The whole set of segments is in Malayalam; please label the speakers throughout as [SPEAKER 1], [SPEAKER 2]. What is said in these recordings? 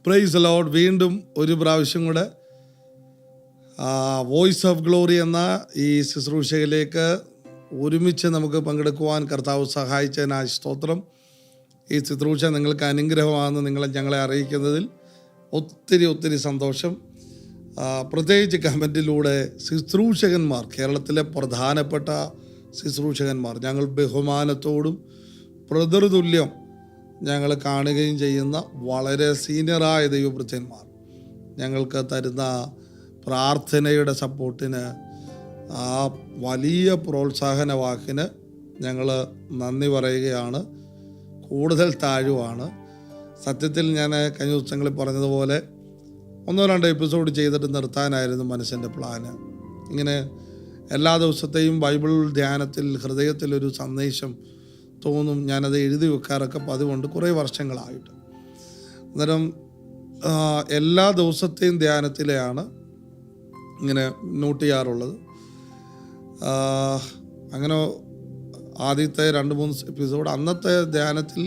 [SPEAKER 1] Praise the Lord. വീണ്ടും ഒരു പ്രാവശ്യം കൂടെ വോയിസ് ഓഫ് ഗ്ലോറി എന്ന ഈ ശുശ്രൂഷയിലേക്ക് ഒരുമിച്ച് നമുക്ക് പങ്കെടുക്കുവാൻ കർത്താവ് സഹായിച്ചതിനായി സ്തോത്രം. ഈ ശുശ്രൂഷ നിങ്ങൾക്ക് അനുഗ്രഹമാണെന്ന് ഞങ്ങളെ അറിയിക്കുന്നതിൽ ഒത്തിരി സന്തോഷം. പ്രത്യേകിച്ച് കമൻറ്റിലൂടെ ശുശ്രൂഷകന്മാർ, കേരളത്തിലെ പ്രധാനപ്പെട്ട ശുശ്രൂഷകന്മാർ, ഞങ്ങൾ ബഹുമാനത്തോടും പ്രതിതുല്യം ഞങ്ങൾ കാണുകയും ചെയ്യുന്ന വളരെ സീനിയറായ ദൈവഭൃത്യന്മാർ ഞങ്ങൾക്ക് തരുന്ന പ്രാർത്ഥനയുടെ സപ്പോർട്ടിന്, ആ വലിയ പ്രോത്സാഹന വാക്കിന് ഞങ്ങൾ നന്ദി പറയുകയാണ്. കൂടുതൽ താഴുവാണ്. സത്യത്തിൽ ഞാൻ കഴിഞ്ഞ ദിവസങ്ങളിൽ പറഞ്ഞതുപോലെ 1-2 എപ്പിസോഡ് ചെയ്തിട്ട് നിർത്താനായിരുന്നു മനസ്സിൻ്റെ പ്ലാന്. ഇങ്ങനെ എല്ലാ ദിവസത്തെയും ബൈബിൾ ധ്യാനത്തിൽ ഹൃദയത്തിലൊരു സന്ദേശം തോന്നും. ഞാനത് എഴുതി വെക്കാറൊക്കെ പതിവുണ്ട് കുറേ വർഷങ്ങളായിട്ട്. അന്നേരം എല്ലാ ദിവസത്തെയും ധ്യാനത്തിലെയാണ് ഇങ്ങനെ നോട്ട് ചെയ്യാറുള്ളത്. അങ്ങനെ ആദ്യത്തെ 2-3 എപ്പിസോഡ് അന്നത്തെ ധ്യാനത്തിൽ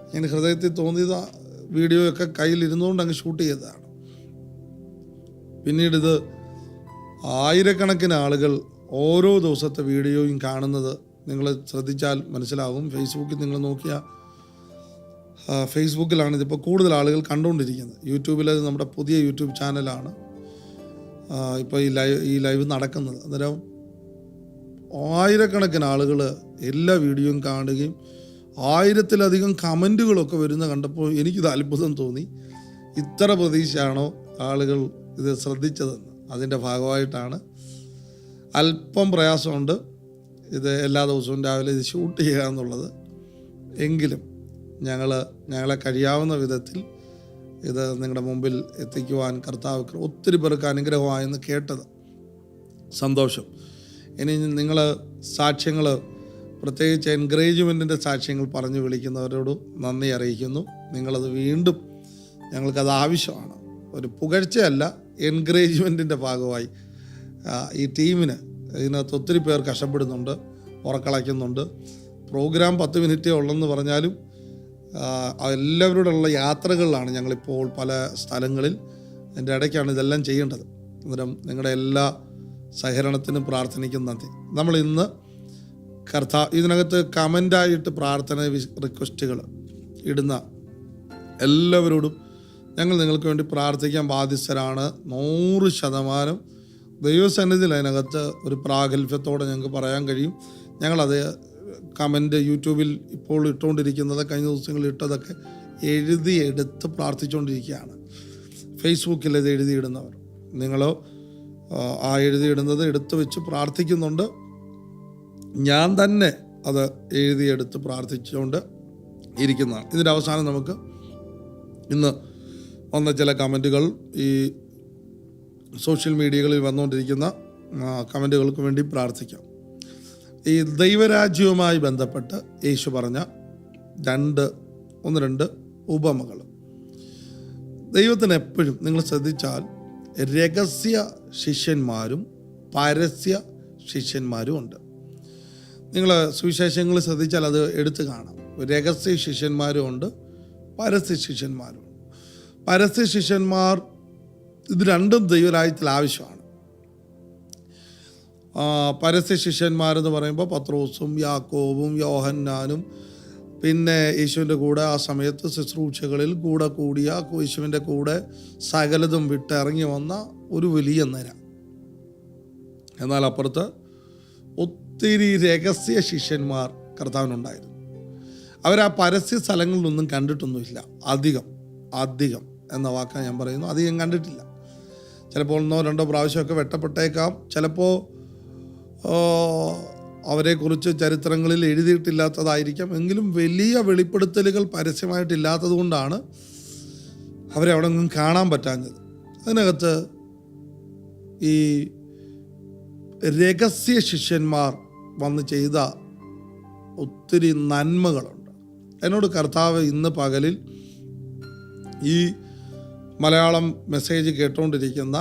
[SPEAKER 1] ഇങ്ങനെ ഹൃദയത്തിൽ തോന്നിയത് വീഡിയോയൊക്കെ കയ്യിലിരുന്നുകൊണ്ട് അങ്ങ് ഷൂട്ട് ചെയ്തതാണ്. പിന്നീട് ഇത് ആയിരക്കണക്കിന് ആളുകൾ ഓരോ ദിവസത്തെ വീഡിയോയും കാണുന്നത് നിങ്ങൾ ശ്രദ്ധിച്ചാൽ മനസ്സിലാകും. ഫേസ്ബുക്കിൽ നിങ്ങൾ നോക്കിയാൽ ഫേസ്ബുക്കിലാണ് ഇതിപ്പോൾ കൂടുതൽ ആളുകൾ കണ്ടുകൊണ്ടിരിക്കുന്നത്. യൂട്യൂബിൽ നമ്മുടെ പുതിയ യൂട്യൂബ് ചാനലാണ് ഇപ്പോൾ ഈ ലൈവ് നടക്കുന്നത്. അന്നേരം ആയിരക്കണക്കിന് ആളുകൾ എല്ലാ വീഡിയോയും കാണുകയും 1000-ലധികം കമൻറ്റുകളൊക്കെ വരുന്ന കണ്ടപ്പോൾ എനിക്കിത് അത്ഭുതം തോന്നി. ഇത്ര പ്രതീക്ഷയാണോ ആളുകൾ ഇത് ശ്രദ്ധിച്ചതെന്ന്. അതിൻ്റെ ഭാഗമായിട്ടാണ്. അല്പം പ്രയാസമുണ്ട് ഇത് എല്ലാ ദിവസവും രാവിലെ ഇത് ഷൂട്ട് ചെയ്യുക എന്നുള്ളത്. എങ്കിലും ഞങ്ങളെ കഴിയാവുന്ന വിധത്തിൽ ഇത് നിങ്ങളുടെ മുമ്പിൽ എത്തിക്കുവാൻ കർത്താവ് ഒത്തിരി പേർക്ക് അനുഗ്രഹമായെന്ന് കേട്ടത് സന്തോഷം. ഇനി നിങ്ങൾ സാക്ഷ്യങ്ങൾ, പ്രത്യേകിച്ച് എൻകറേജ്മെൻറ്റിൻ്റെ സാക്ഷ്യങ്ങൾ പറഞ്ഞു വിളിക്കുന്നവരോട് നന്ദി അറിയിക്കുന്നു. നിങ്ങളത് വീണ്ടും ഞങ്ങൾക്കത് ആവശ്യമാണ്. ഒരു പുകഴ്ചയല്ല, എൻകറേജ്മെൻറ്റിൻ്റെ ഭാഗമായി ഈ ടീമിന് ഇതിനകത്ത് ഒത്തിരി പേർ കഷ്ടപ്പെടുന്നുണ്ട്, ഉറക്കളയ്ക്കുന്നുണ്ട്. പ്രോഗ്രാം 10 മിനിറ്റേ ഉള്ളെന്ന് പറഞ്ഞാലും എല്ലാവരോടുള്ള യാത്രകളിലാണ് ഞങ്ങളിപ്പോൾ പല സ്ഥലങ്ങളിൽ. എൻ്റെ ഇടയ്ക്കാണ് ഇതെല്ലാം ചെയ്യേണ്ടത്. അന്നേരം നിങ്ങളുടെ എല്ലാ സഹകരണത്തിനും പ്രാർത്ഥനയ്ക്കും നന്ദി. നമ്മൾ ഇന്ന് ഇതിനകത്ത് കമൻ്റായിട്ട് പ്രാർത്ഥന റിക്വസ്റ്റുകൾ ഇടുന്ന എല്ലാവരോടും ഞങ്ങൾ നിങ്ങൾക്ക് വേണ്ടി പ്രാർത്ഥിക്കാൻ ബാധ്യസ്ഥരാണ്. 100% ദൈവസന്നിധിയിൽ അതിനകത്ത് ഒരു പ്രാഗൽഭ്യത്തോടെ ഞങ്ങൾക്ക് പറയാൻ കഴിയും. ഞങ്ങളത് കമൻറ്റ് യൂട്യൂബിൽ ഇപ്പോൾ ഇട്ടുകൊണ്ടിരിക്കുന്നത്, കഴിഞ്ഞ ദിവസങ്ങളിൽ ഇട്ടതൊക്കെ എഴുതിയെടുത്ത് പ്രാർത്ഥിച്ചുകൊണ്ടിരിക്കുകയാണ്. ഫേസ്ബുക്കിൽ ഇത് എഴുതിയിടുന്നവർ, നിങ്ങളോ ആ എഴുതിയിടുന്നത് എടുത്തു വെച്ച് പ്രാർത്ഥിക്കുന്നുണ്ട്. ഞാൻ തന്നെ അത് എഴുതിയെടുത്ത് പ്രാർത്ഥിച്ചുകൊണ്ട് ഇരിക്കുന്നതാണ്. ഇതിൻ്റെ അവസാനം നമുക്ക് ഇന്ന് വന്ന ചില കമൻറ്റുകൾ, ഈ സോഷ്യൽ മീഡിയകളിൽ വന്നുകൊണ്ടിരിക്കുന്ന കമൻറ്റുകൾക്ക് വേണ്ടി പ്രാർത്ഥിക്കാം. ഈ ദൈവരാജ്യവുമായി ബന്ധപ്പെട്ട് യേശു പറഞ്ഞ 2 ഉപമകൾ. ദൈവത്തിന് എപ്പോഴും നിങ്ങൾ ശ്രദ്ധിച്ചാൽ രഹസ്യ ശിഷ്യന്മാരും പരസ്യ ശിഷ്യന്മാരും ഉണ്ട്. നിങ്ങൾ സുവിശേഷങ്ങൾ ശ്രദ്ധിച്ചാൽ അത് എടുത്തു കാണാം. രഹസ്യ ശിഷ്യന്മാരും ഉണ്ട്, പരസ്യ ശിഷ്യന്മാരും ഉണ്ട്. പരസ്യ ശിഷ്യന്മാർ ഇത് രണ്ടും ദൈവരാജ്യത്തിൽ ആവശ്യമാണ്. പരസ്യ ശിഷ്യന്മാരെന്ന് പറയുമ്പോൾ പത്രോസും യാക്കോബും യോഹന്നാനും, പിന്നെ യേശുവിൻ്റെ കൂടെ ആ സമയത്ത് ശുശ്രൂഷകളിൽ കൂടിയ യേശുവിൻ്റെ കൂടെ സകലതും വിട്ടിറങ്ങി വന്ന ഒരു വലിയ നിര. എന്നാൽ അപ്പുറത്ത് ഒത്തിരി രഹസ്യ ശിഷ്യന്മാർ കർത്താവിനുണ്ടായിരുന്നു. അവരാ പരസ്യ സ്ഥലങ്ങളിലൊന്നും കണ്ടിട്ടൊന്നുമില്ല. അധികം എന്ന വാക്കാണ് ഞാൻ പറയുന്നു. അധികം കണ്ടിട്ടില്ല. ചിലപ്പോൾ 1-2 പ്രാവശ്യമൊക്കെ വെട്ടപ്പെട്ടേക്കാം. ചിലപ്പോൾ അവരെക്കുറിച്ച് ചരിത്രങ്ങളിൽ എഴുതിയിട്ടില്ലാത്തതായിരിക്കാം. എങ്കിലും വലിയ വെളിപ്പെടുത്തലുകൾ പരസ്യമായിട്ടില്ലാത്തത് കൊണ്ടാണ് അവരെ അവിടെ നിന്നും കാണാൻ പറ്റാഞ്ഞത്. അതിനകത്ത് ഈ രഹസ്യ ശിഷ്യന്മാർ വന്ന് ചെയ്ത ഒത്തിരി നന്മകളുണ്ട്. എന്നോട് കർത്താവ് ഇന്ന് പകലിൽ ഈ മലയാളം മെസ്സേജ് കേട്ടുകൊണ്ടിരിക്കുന്ന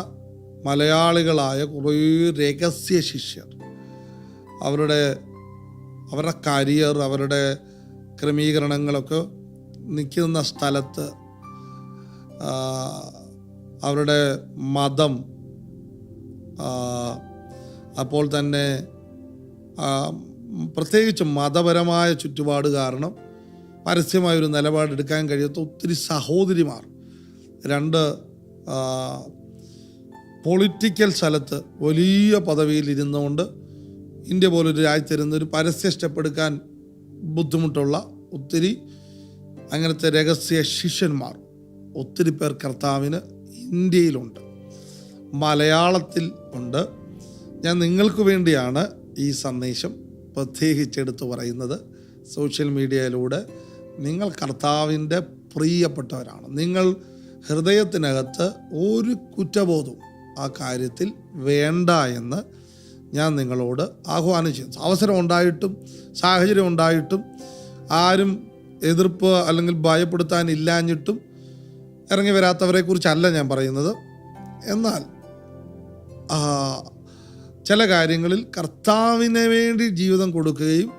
[SPEAKER 1] മലയാളികളായ കുറേ രഹസ്യ ശിഷ്യർ, അവരുടെ കരിയർ, അവരുടെ ക്രമീകരണങ്ങളൊക്കെ നിൽക്കുന്ന സ്ഥലത്ത് അവരുടെ മതം, അപ്പോൾ തന്നെ പ്രത്യേകിച്ച് മതപരമായ ചുറ്റുപാട് കാരണം പരസ്യമായൊരു നിലപാടെടുക്കാൻ കഴിയാത്ത ഒത്തിരി സഹോദരിമാർ 2 പൊളിറ്റിക്കൽ സ്ഥലത്ത് വലിയ പദവിയിൽ ഇരുന്നുകൊണ്ട് ഇന്ത്യ പോലൊരു രാജ്യത്തിരുന്ന് ഒരു പരസ്യ സ്റ്റെപ്പ് എടുക്കാൻ ബുദ്ധിമുട്ടുള്ള ഒത്തിരി അങ്ങനത്തെ രഹസ്യ ശിഷ്യന്മാർ ഒത്തിരി പേർ കർത്താവിന് ഇന്ത്യയിലുണ്ട്, മലയാളത്തിൽ ഉണ്ട്. ഞാൻ നിങ്ങൾക്ക് വേണ്ടിയാണ് ഈ സന്ദേശം പ്രത്യേകിച്ചെടുത്ത് പറയുന്നത്. സോഷ്യൽ മീഡിയയിലൂടെ നിങ്ങൾ കർത്താവിൻ്റെ പ്രിയപ്പെട്ടവരാണ്. നിങ്ങൾ ഹൃദയത്തിനകത്ത് ഒരു കുറ്റബോധവും ആ കാര്യത്തിൽ വേണ്ട എന്ന് ഞാൻ നിങ്ങളോട് ആഹ്വാനം ചെയ്യുന്നു. അവസരം ഉണ്ടായിട്ടും സാഹചര്യം ഉണ്ടായിട്ടും ആരും എതിർപ്പ് അല്ലെങ്കിൽ ഭയപ്പെടുത്താനില്ലാഞ്ഞിട്ടും ഇറങ്ങി വരാത്തവരെ കുറിച്ചല്ല ഞാൻ പറയുന്നത്. എന്നാൽ ചില കാര്യങ്ങളിൽ കർത്താവിന് വേണ്ടി ജീവിതം കൊടുക്കുകയും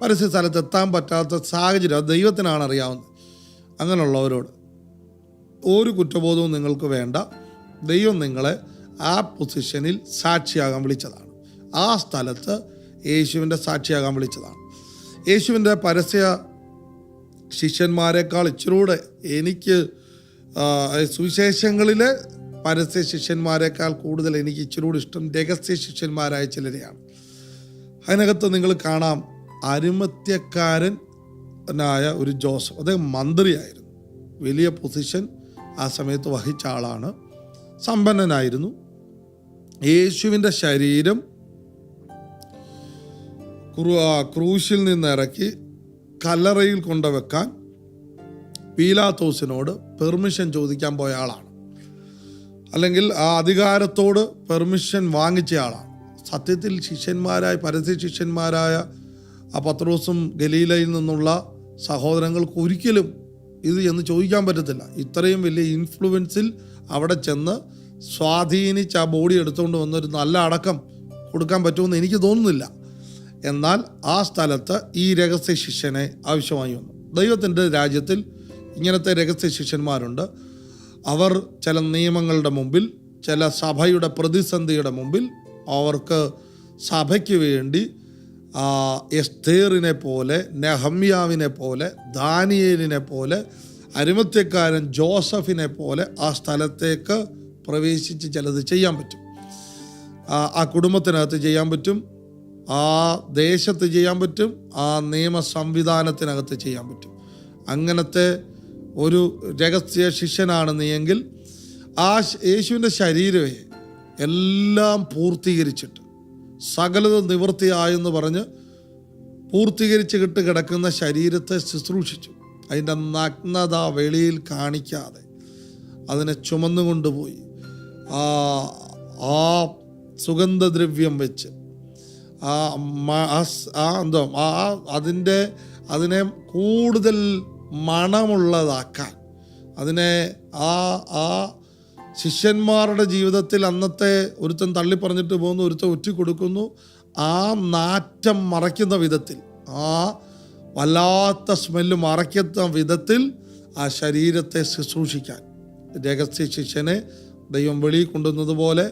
[SPEAKER 1] പരസ്യ സ്ഥലത്ത് എത്താൻ പറ്റാത്ത സാഹചര്യം അത് ദൈവത്തിനാണ് അറിയാവുന്നത്. അങ്ങനെയുള്ളവരോട് ഒരു കുറ്റബോധവും നിങ്ങൾക്ക് വേണ്ട. ദൈവം നിങ്ങളെ ആ പൊസിഷനിൽ സാക്ഷിയാകാൻ വിളിച്ചതാണ്. ആ സ്ഥലത്ത് യേശുവിൻ്റെ സാക്ഷിയാകാൻ വിളിച്ചതാണ്. യേശുവിൻ്റെ പരസ്യ ശിഷ്യന്മാരെക്കാൾ ഇച്ചിരൂടെ എനിക്ക് സുവിശേഷങ്ങളിലെ പരസ്യ ശിഷ്യന്മാരെക്കാൾ കൂടുതൽ എനിക്ക് ഇച്ചിരൂടെ ഇഷ്ടം രഹസ്യ ശിഷ്യന്മാരായ ചിലരെയാണ്. അതിനകത്ത് നിങ്ങൾ കാണാം, അരിമത്യക്കാരനായ ഒരു ജോസഫ്, അദ്ദേഹം മന്ത്രിയായിരുന്നു, വലിയ പൊസിഷൻ ആ സമയത്ത് വഹിച്ച ആളാണ്, സമ്പന്നനായിരുന്നു. യേശുവിൻ്റെ ശരീരം ക്രൂശിൽ നിന്നിറക്കി കല്ലറയിൽ കൊണ്ടുവെക്കാൻ പീലാത്തോസിനോട് പെർമിഷൻ ചോദിക്കാൻ പോയ ആളാണ്, അല്ലെങ്കിൽ ആ അധികാരത്തോട് പെർമിഷൻ വാങ്ങിച്ച ആളാണ്. സത്യത്തിൽ ശിഷ്യന്മാരായ പരസ്യ ശിഷ്യന്മാരായ ആ പത്രോസും ഗലീലയിൽ നിന്നുള്ള സഹോദരങ്ങൾക്ക് ഒരിക്കലും ഇത് എന്ന് ചോദിക്കാൻ പറ്റത്തില്ല. ഇത്രയും വലിയ ഇൻഫ്ലുവൻസിൽ അവിടെ ചെന്ന് സ്വാധീനിച്ച് ആ ബോഡി എടുത്തുകൊണ്ട് വന്നൊരു നല്ല അടക്കം കൊടുക്കാൻ പറ്റുമെന്ന് എനിക്ക് തോന്നുന്നില്ല. എന്നാൽ ആ സ്ഥലത്ത് ഈ രഹസ്യ ശിഷ്യനെ ആവശ്യമായി വന്നു. ദൈവത്തിൻ്റെ രാജ്യത്തിൽ ഇങ്ങനത്തെ രഹസ്യ ശിഷ്യന്മാരുണ്ട്. അവർ ചില നിയമങ്ങളുടെ മുമ്പിൽ, ചില സഭയുടെ പ്രതിസന്ധിയുടെ മുമ്പിൽ അവർക്ക് സഭയ്ക്ക് വേണ്ടി എസ്തേറിനെ പോലെ, നെഹമ്യാവിനെ പോലെ, ദാനിയേലിനെ പോലെ, അരിമത്യക്കാരൻ ജോസഫിനെ പോലെ ആ സ്ഥലത്തേക്ക് പ്രവേശിച്ച് ചിലത് ചെയ്യാൻ പറ്റും. ആ കുടുംബത്തിനകത്ത് ചെയ്യാൻ പറ്റും, ആ ദേശത്ത് ചെയ്യാൻ പറ്റും, ആ നിയമ സംവിധാനത്തിനകത്ത് ചെയ്യാൻ പറ്റും. അങ്ങനത്തെ ഒരു രഹസ്യ ശിഷ്യനാണ് നീയെങ്കിൽ ആ യേശുവിൻ്റെ ശരീരമേ എല്ലാം പൂർത്തീകരിച്ചിട്ട് സകലതും നിവൃത്തിയായെന്ന് പറഞ്ഞ് പൂർത്തീകരിച്ച് കിടക്കുന്ന ശരീരത്തെ ശുശ്രൂഷിച്ചു. അതിൻ്റെ നഗ്നത വെളിയിൽ കാണിക്കാതെ അതിനെ ചുമന്നുകൊണ്ടുപോയി ആ സുഗന്ധദ്രവ്യം വെച്ച് അതിനെ കൂടുതൽ മണമുള്ളതാക്കാൻ, അതിനെ ആ ശിഷ്യന്മാരുടെ ജീവിതത്തിൽ അന്നത്തെ ഒരുത്തൻ തള്ളിപ്പറഞ്ഞിട്ട് പോകുന്നു, ഒരുത്തൻ ഒറ്റിക്കൊടുക്കുന്നു, ആ നാറ്റം മറയ്ക്കുന്ന വിധത്തിൽ, ആ വല്ലാത്ത സ്മെല്ല് മറയ്ക്കുന്ന വിധത്തിൽ ആ ശരീരത്തെ ശുശ്രൂഷിക്കാൻ രഹസ്യ ശിഷ്യനെ ദൈവം വെളിയിൽ കൊണ്ടുവന്നതുപോലെ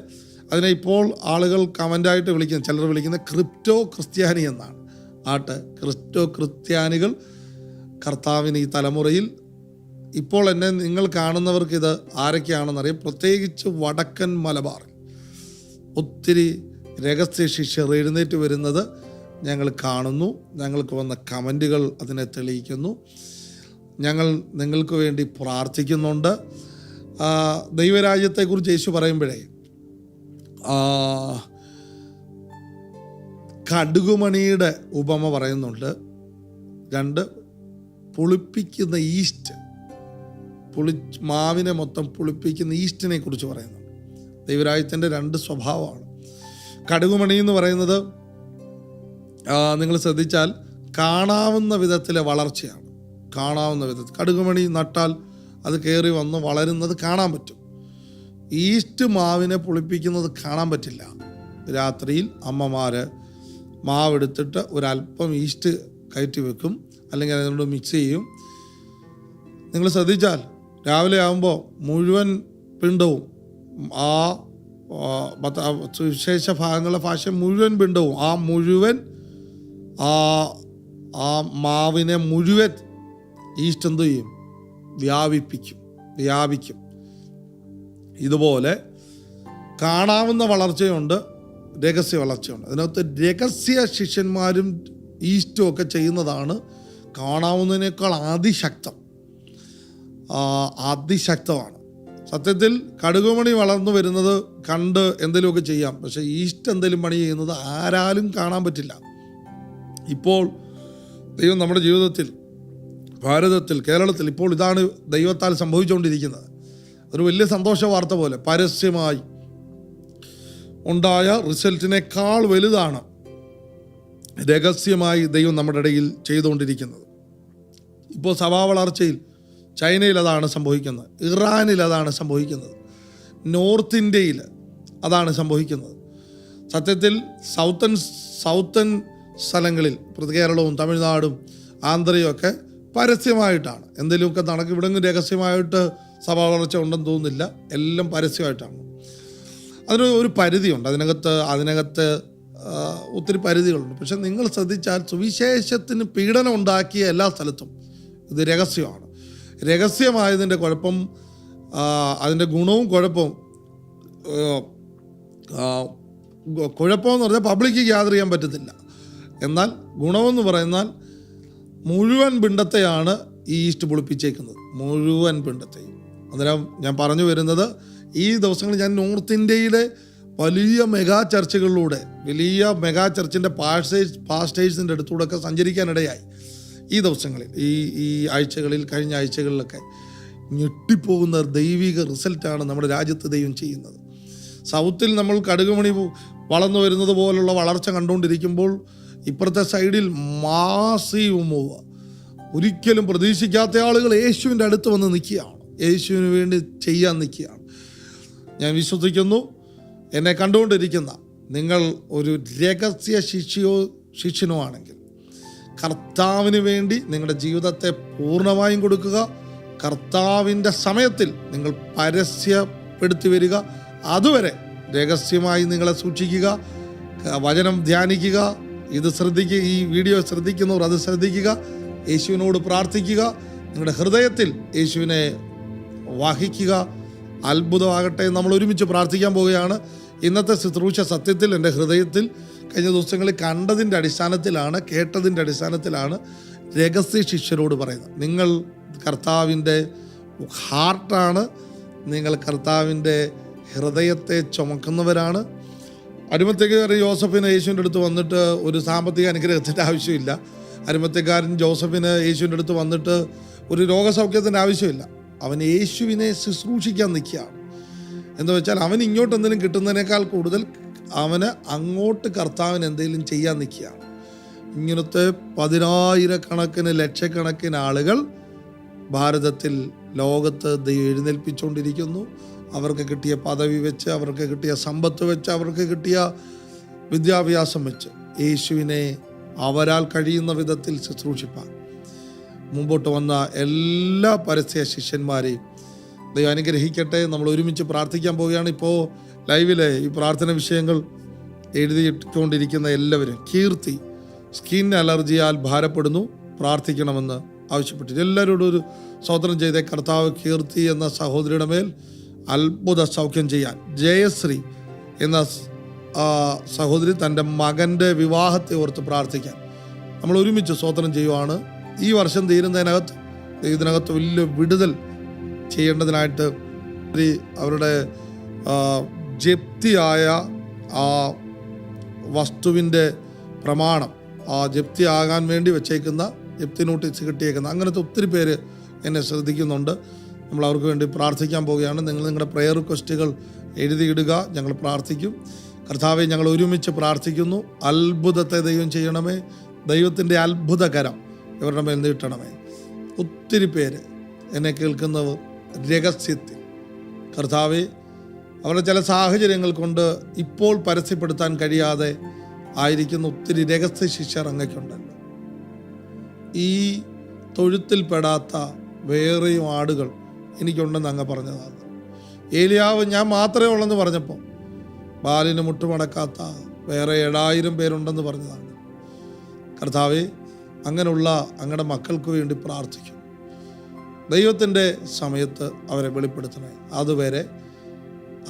[SPEAKER 1] അതിനെ ഇപ്പോൾ ആളുകൾ കമൻ്റായിട്ട് വിളിക്കുന്നത്, ചിലർ വിളിക്കുന്നത് ക്രിപ്റ്റോ ക്രിസ്ത്യാനി എന്നാണ്. ക്രിപ്റ്റോ ക്രിസ്ത്യാനികൾ കർത്താവിന് ഈ തലമുറയിൽ ഇപ്പോൾ എന്നെ നിങ്ങൾ കാണുന്നവർക്ക് ഇത് ആരൊക്കെയാണെന്നറിയാം. പ്രത്യേകിച്ച് വടക്കൻ മലബാറിൽ ഒത്തിരി രഹസ്യ ശിഷ്യർ എഴുന്നേറ്റ് വരുന്നത് ഞങ്ങൾ കാണുന്നു. ഞങ്ങൾക്ക് വന്ന കമൻറ്റുകൾ അതിനെ തെളിയിക്കുന്നു. ഞങ്ങൾ നിങ്ങൾക്ക് വേണ്ടി പ്രാർത്ഥിക്കുന്നുണ്ട്. ദൈവരാജ്യത്തെക്കുറിച്ച് യേശു പറയുമ്പോഴേ കടുകുമണിയുടെ ഉപമ പറയുന്നുണ്ട്. 2 പുളിപ്പിക്കുന്ന ഈസ്റ്റ്, മാവിനെ മൊത്തം പുളിപ്പിക്കുന്ന ഈസ്റ്റിനെ കുറിച്ച് പറയുന്നുണ്ട്. ദൈവരാജ്യത്തിൻ്റെ 2 സ്വഭാവമാണ്. കടുകുമണി എന്ന് പറയുന്നത് നിങ്ങൾ ശ്രദ്ധിച്ചാൽ കാണാവുന്ന വിധത്തിലെ വളർച്ചയാണ്. കാണാവുന്ന വിധത്തിൽ കടുകുമണി നട്ടാൽ അത് കയറി വന്ന് വളരുന്നത് കാണാൻ പറ്റും. ഈസ്റ്റ് മാവിനെ പുളിപ്പിക്കുന്നത് കാണാൻ പറ്റില്ല. രാത്രിയിൽ അമ്മമാർ മാവെടുത്തിട്ട് ഒരല്പം ഈസ്റ്റ് കയറ്റി വെക്കും, അല്ലെങ്കിൽ അതിനോട് മിക്സ് ചെയ്യും. നിങ്ങൾ ശ്രദ്ധിച്ചാൽ രാവിലെ ആകുമ്പോൾ മുഴുവൻ പിണ്ടവും ആ സുവിശേഷ ഭാഗങ്ങളുടെ ഭാഷ മുഴുവൻ പിണ്ടവും ആ മുഴുവൻ ആ മാവിനെ മുഴുവൻ ഈസ്റ്റ് എന്ത് ചെയ്യും? വ്യാപിക്കും. ഇതുപോലെ കാണാവുന്ന വളർച്ചയുണ്ട്, രഹസ്യ വളർച്ചയുണ്ട്. അതിനകത്ത് രഹസ്യ ശിഷ്യന്മാരും ഈസ്റ്റും ഒക്കെ ചെയ്യുന്നതാണ് കാണാവുന്നതിനേക്കാൾ അതിശക്തമാണ്. സത്യത്തിൽ കടുകുമണി വളർന്നു വരുന്നത് കണ്ട് എന്തെങ്കിലുമൊക്കെ ചെയ്യാം, പക്ഷേ ഈസ്റ്റ് എന്തെങ്കിലും പണി ചെയ്യുന്നത് ആരാലും കാണാൻ പറ്റില്ല. ഇപ്പോൾ ദൈവം നമ്മുടെ ജീവിതത്തിൽ, ഭാരതത്തിൽ, കേരളത്തിൽ ഇപ്പോൾ ഇതാണ് ദൈവത്താൽ സംഭവിച്ചുകൊണ്ടിരിക്കുന്നത്. ഒരു വലിയ സന്തോഷ വാർത്ത പോലെ പരസ്യമായി ഉണ്ടായ റിസൾട്ടിനേക്കാൾ വലുതാണ് രഹസ്യമായി ദൈവം നമ്മുടെ ഇടയിൽ ചെയ്തുകൊണ്ടിരിക്കുന്നത്. ഇപ്പോൾ സഭാ വളർച്ചയിൽ ചൈനയിൽ അതാണ് സംഭവിക്കുന്നത്, ഇറാനിൽ അതാണ് സംഭവിക്കുന്നത്, നോർത്ത് ഇന്ത്യയിൽ അതാണ് സംഭവിക്കുന്നത്. സത്യത്തിൽ സൗത്തൻ സ്ഥലങ്ങളിൽ, കേരളവും തമിഴ്നാടും ആന്ധ്രയും ഒക്കെ പരസ്യമായിട്ടാണ് എന്തെങ്കിലുമൊക്കെ നടക്കും. ഇവിടെങ്കിലും രഹസ്യമായിട്ട് സഭാ വളർച്ച ഉണ്ടെന്ന് തോന്നുന്നില്ല, എല്ലാം പരസ്യമായിട്ടാണ്. അതിന് ഒരു പരിധിയുണ്ട്, അതിനകത്ത് ഒത്തിരി പരിധികളുണ്ട്. പക്ഷെ നിങ്ങൾ ശ്രദ്ധിച്ചാൽ സുവിശേഷത്തിന് പീഡനം ഉണ്ടാക്കിയ എല്ലാ സ്ഥലത്തും ഇത് രഹസ്യമാണ്. രഹസ്യമായതിൻ്റെ കുഴപ്പം, അതിൻ്റെ ഗുണവും കുഴപ്പമെന്ന് പറഞ്ഞാൽ പബ്ലിക്ക് ഗ്യാദർ ചെയ്യാൻ പറ്റത്തില്ല. എന്നാൽ ഗുണമെന്ന് പറയുന്നാൽ മുഴുവൻ പിണ്ടത്തെയാണ് ഈ ഈസ്റ്റ് പൊളിപ്പിച്ചേക്കുന്നത്, മുഴുവൻ പിണ്ടത്തെയും. അന്നേരം ഞാൻ പറഞ്ഞു വരുന്നത്, ഈ ദിവസങ്ങളിൽ ഞാൻ നോർത്ത് ഇന്ത്യയിലെ വലിയ മെഗാ ചർച്ചുകളിലൂടെ, വലിയ മെഗാ ചർച്ചിൻ്റെ പാസ്റ്റേഴ്സിൻ്റെ അടുത്തൂടെയൊക്കെ സഞ്ചരിക്കാനിടയായി. ഈ ദിവസങ്ങളിൽ, ഈ ആഴ്ചകളിൽ, കഴിഞ്ഞ ആഴ്ചകളിലൊക്കെ ഞെട്ടിപ്പോകുന്ന ദൈവിക റിസൾട്ടാണ് നമ്മുടെ രാജ്യത്ത് ദൈവം ചെയ്യുന്നത്. സൗത്തിൽ നമ്മൾ കടുകുമണി വളർന്നു വരുന്നത് പോലുള്ള വളർച്ച കണ്ടുകൊണ്ടിരിക്കുമ്പോൾ ഇപ്പുറത്തെ സൈഡിൽ മാസീവ് മൂവ്, ഒരിക്കലും പ്രതീക്ഷിക്കാത്ത ആളുകൾ യേശുവിൻ്റെ അടുത്ത് വന്ന് നിൽക്കുകയാണ്, യേശുവിന് വേണ്ടി ചെയ്യാൻ നിൽക്കുകയാണ്. ഞാൻ വിശ്വസിക്കുന്നു, എന്നെ കണ്ടുകൊണ്ടിരിക്കുന്ന നിങ്ങൾ ഒരു രഹസ്യ ശിഷ്യനോ ആണെങ്കിൽ കർത്താവിന് വേണ്ടി നിങ്ങളുടെ ജീവിതത്തെ പൂർണ്ണമായും കൊടുക്കുക. കർത്താവിൻ്റെ സമയത്തിൽ നിങ്ങൾ പരസ്യപ്പെടുത്തി വരിക. അതുവരെ രഹസ്യമായി നിങ്ങളെ സൂക്ഷിക്കുക, വചനം ധ്യാനിക്കുക. ഇത് ശ്രദ്ധിക്കുക, ഈ വീഡിയോ ശ്രദ്ധിക്കുന്നവർ അത് ശ്രദ്ധിക്കുക. യേശുവിനോട് പ്രാർത്ഥിക്കുക, നിങ്ങളുടെ ഹൃദയത്തിൽ യേശുവിനെ വഹിക്കുക. അത്ഭുതമാകട്ടെ. നമ്മൾ ഒരുമിച്ച് പ്രാർത്ഥിക്കാൻ പോവുകയാണ്. ഇന്നത്തെ ശുശ്രൂഷ സത്യത്തിൽ എൻ്റെ ഹൃദയത്തിൽ കഴിഞ്ഞ ദിവസങ്ങളിൽ കണ്ടതിൻ്റെ അടിസ്ഥാനത്തിലാണ്, കേട്ടതിൻ്റെ അടിസ്ഥാനത്തിലാണ് രഹസ്യ ശിഷ്യരോട് പറയുന്നത്. നിങ്ങൾ കർത്താവിൻ്റെ ഹാർട്ടാണ്, നിങ്ങൾ കർത്താവിൻ്റെ ഹൃദയത്തെ ചുമക്കുന്നവരാണ്. അരിമത്യക്കാരൻ യോസഫിന് യേശുവിൻ്റെ അടുത്ത് വന്നിട്ട് ഒരു സാമ്പത്തിക അനുഗ്രഹത്തിൻ്റെ ആവശ്യമില്ല. അരിമത്യക്കാരൻ ജോസഫിന് യേശുവിൻ്റെ അടുത്ത് വന്നിട്ട് ഒരു രോഗസൗഖ്യത്തിൻ്റെ ആവശ്യമില്ല. അവൻ യേശുവിനെ ശുശ്രൂഷിക്കാൻ നിൽക്കുകയാണ്. എന്ന് വെച്ചാൽ അവൻ ഇങ്ങോട്ട് എന്തെങ്കിലും കിട്ടുന്നതിനേക്കാൾ കൂടുതൽ അവന് അങ്ങോട്ട് കർത്താവിന് എന്തെങ്കിലും ചെയ്യാൻ നിൽക്കുകയാണ്. ഇങ്ങനത്തെ 10,000 ലക്ഷക്കണക്കിന് ആളുകൾ ഭാരതത്തിൽ, ലോകത്ത് ദൈവം എഴുന്നേൽപ്പിച്ചുകൊണ്ടിരിക്കുന്നു. അവർക്ക് കിട്ടിയ പദവി വെച്ച്, അവർക്ക് കിട്ടിയ സമ്പത്ത് വെച്ച്, അവർക്ക് കിട്ടിയ വിദ്യാഭ്യാസം വെച്ച് യേശുവിനെ അവരാൽ കഴിയുന്ന വിധത്തിൽ ശുശ്രൂഷിപ്പാൻ മുമ്പോട്ട് വന്ന എല്ലാ പരസ്യ ശിഷ്യന്മാരെയും ദൈവം അനുഗ്രഹിക്കട്ടെ. നമ്മൾ ഒരുമിച്ച് പ്രാർത്ഥിക്കാൻ പോവുകയാണ്. ഇപ്പോൾ ലൈവിലെ ഈ പ്രാർത്ഥന വിഷയങ്ങൾ എഴുതിയിട്ടുകൊണ്ടിരിക്കുന്ന എല്ലാവരും, കീർത്തി സ്കിൻ അലർജിയാൽ ഭാരപ്പെടുന്നു, പ്രാർത്ഥിക്കണമെന്ന് ആവശ്യപ്പെട്ടിട്ട് എല്ലാവരോടും ഒരു സ്തോത്രം ചെയ്തേ. കർത്താവ് കീർത്തി എന്ന സഹോദരിയുടെ മേൽ അത്ഭുത സൗഖ്യം ചെയ്യാൻ. ജയശ്രീ എന്ന സഹോദരി തൻ്റെ മകൻ്റെ വിവാഹത്തെ ഓർത്ത് പ്രാർത്ഥിക്കാൻ നമ്മൾ ഒരുമിച്ച് സ്തോത്രം ചെയ്യുവാണ്. ഈ വർഷം തീരുന്നതിനകത്ത് ഇതിനകത്ത് വലിയ വിടുതൽ ചെയ്യേണ്ടതിനായിട്ട് അവരുടെ ജപ്തിയായ ആ വസ്തുവിൻ്റെ പ്രമാണം, ആ ജപ്തിയാകാൻ വേണ്ടി വെച്ചേക്കുന്ന ജപ്തി നോട്ടീസ് കിട്ടിയേക്കുന്ന അങ്ങനത്തെ ഒത്തിരി പേര് എന്നെ ശ്രദ്ധിക്കുന്നുണ്ട്. നമ്മൾ അവർക്ക് വേണ്ടി പ്രാർത്ഥിക്കാൻ പോവുകയാണ്. നിങ്ങൾ നിങ്ങളുടെ പ്രെയർ റിക്വസ്റ്റുകൾ എഴുതിയിടുക, ഞങ്ങൾ പ്രാർത്ഥിക്കും. കർത്താവെ, ഞങ്ങൾ ഒരുമിച്ച് പ്രാർത്ഥിക്കുന്നു. അത്ഭുതത്തെ ദൈവം ചെയ്യണമേ. ദൈവത്തിൻ്റെ അത്ഭുതകരം ഇവരുടെ മേൽ നീട്ടണമേ. ഒത്തിരി പേര് എന്നെ കേൾക്കുന്നവർ രഹസ്യത്തിൽ, കർത്താവെ, അവരുടെ ചില സാഹചര്യങ്ങൾ കൊണ്ട് ഇപ്പോൾ പരസ്യപ്പെടുത്താൻ കഴിയാതെ ആയിരിക്കുന്ന ഒത്തിരി രഹസ്യ ശിഷ്യർ അങ്ങയ്ക്കുണ്ടല്ലോ. ഈ തൊഴുത്തിൽപ്പെടാത്ത വേറെയും ആടുകൾ എനിക്കുണ്ടെന്ന് അങ്ങ് പറഞ്ഞതാണ്. ഏലിയാവ് ഞാൻ മാത്രമേ ഉള്ളെന്ന് പറഞ്ഞപ്പോൾ ബാലിന് മുട്ടുമടക്കാത്ത വേറെ 7000 പേരുണ്ടെന്ന് പറഞ്ഞതാണ്. കർത്താവേ, അങ്ങനെയുള്ള അങ്ങയുടെ മക്കൾക്ക് വേണ്ടി പ്രാർത്ഥിക്കും. ദൈവത്തിൻ്റെ സമയത്ത് അവരെ വെളിപ്പെടുത്തണേ. അതുവരെ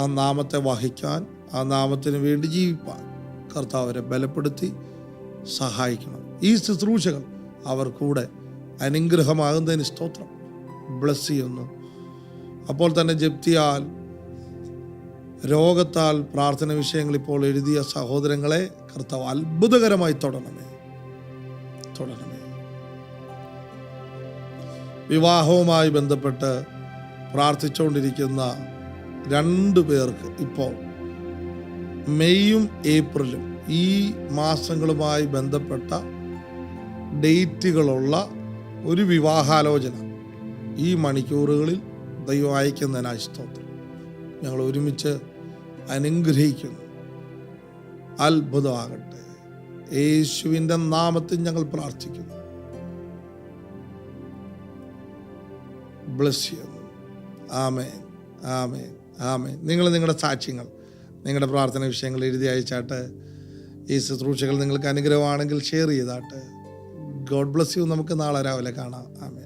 [SPEAKER 1] ആ നാമത്തെ വഹിക്കാൻ, ആ നാമത്തിന് വേണ്ടി ജീവിപ്പാൻ കർത്താവ് അവരെ ബലപ്പെടുത്തി സഹായിക്കണം. ഈ ശുശ്രൂഷകൾ അവർ കൂടെ അനുഗ്രഹമാകുന്നതിന് സ്തോത്രം. ബ്ലസ് ചെയ്യുന്നു. അപ്പോൾ തന്നെ ജപ്തിയാൽ, രോഗത്താൽ പ്രാർത്ഥന വിഷയങ്ങൾ ഇപ്പോൾ എഴുതിയ സഹോദരങ്ങളെ കർത്താവ് അത്ഭുതകരമായി തൊടണമേ. വിവാഹവുമായി ബന്ധപ്പെട്ട് പ്രാർത്ഥിച്ചുകൊണ്ടിരിക്കുന്ന 2 പേർക്ക് ഇപ്പോൾ മെയ്യും ഏപ്രിലും ഈ മാസങ്ങളുമായി ബന്ധപ്പെട്ട ഡേറ്റുകളുള്ള ഒരു വിവാഹാലോചന ഈ മണിക്കൂറുകളിൽ ദൈവം അയക്കുന്നതിനായി സ്തോത്രം. ഞങ്ങൾ ഒരുമിച്ച് അനുഗ്രഹിക്കുന്നു. അത്ഭുതമാകട്ടെ. യേശുവിൻ്റെ നാമത്തിൽ ഞങ്ങൾ പ്രാർത്ഥിക്കുന്നു. Bless you. ആമേൻ, ആമേൻ, ആമേൻ. നിങ്ങൾ നിങ്ങളുടെ സാക്ഷ്യങ്ങൾ, നിങ്ങളുടെ പ്രാർത്ഥന വിഷയങ്ങൾ എഴുതി അയച്ചാട്ട്. ഈ ശുശ്രൂഷകൾ നിങ്ങൾക്ക് അനുഗ്രഹമാണെങ്കിൽ ഷെയർ ചെയ്താട്ട്. God bless you. നമുക്ക് നാളെ രാവിലെ കാണാം. ആമേൻ.